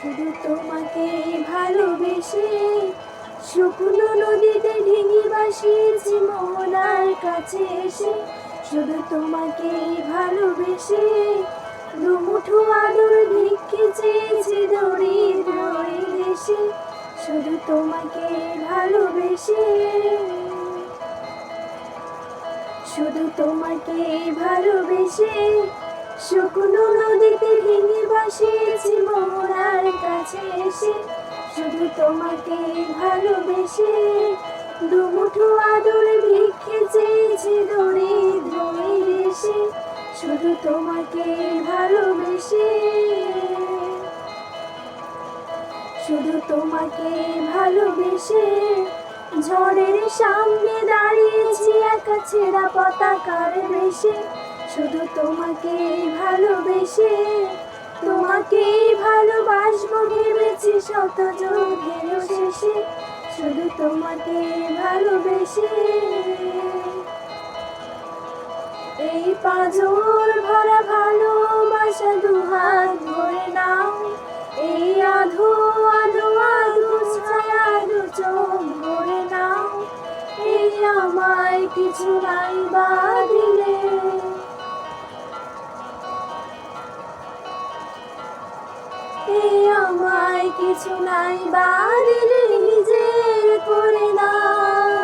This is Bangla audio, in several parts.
শুধু তোমাকে ভালোবেসে শুকনো নদীতে ঢেঙি ভাসিয়েছি মোহনার কাছে এসে। শুধু তোমাকে ভালোবেসে দুমুঠো আদর ভিক্ষে চেয়েছি দরিদ্র এই দেশে। শুধু তোমাকে ভালোবেসে, শুধু তোমাকে ভালোবেসে শুকনো নদীতে ঢেঙি ভাসিয়েছি মোহনার কাছে এসে। শুধু তোমাকে ভালোবেসে দুমুঠো আদর ভিক্ষে চেয়েছি দরিদ্র এই দেশে। শুধু তোমাকে ভালোবেসে, শুধু তোমাকে ভালোবেসে ঝড়ের সামনে দাঁড়িয়েছি একা ছেঁড়া পতাকার বেশে। শুধু তোমাকে ভালোবেসে তোমাকেই ভালোবাসবো ভেবেছি শত যুগের শেষে। শুধু তোমাকে ভালোবেসে এই পাঁজর ভরা ভালোবাসা দুহাত ভরে নাও। এই আধো আধো আধো ছায়া দু চোখ ভরে নাও। এই আমায় কিছু নাই বা দিলে, এই আমায় কিছু নাই বা দিলে নিজের করে নাও।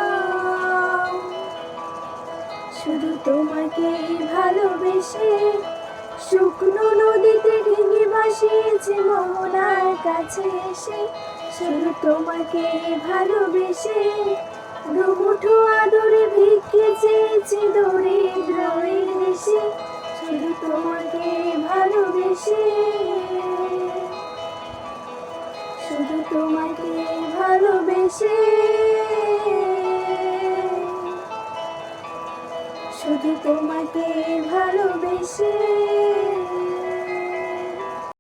শুধু তোমাকে ভালোবেসে শুকনো নদীতে ঢেঙি ভাসিয়েছি মোহনার কাছে এসে। শুধু তোমাকে ভালোবেসে দুমুঠো আদরে ভিক্ষে চেয়েছি দরিদ্র এই দেশে। শুধু তোমাকে ভালোবেসে, শুধু তোমাকে ভালোবেসে, শুধু তোমাকে ভালোবেসে।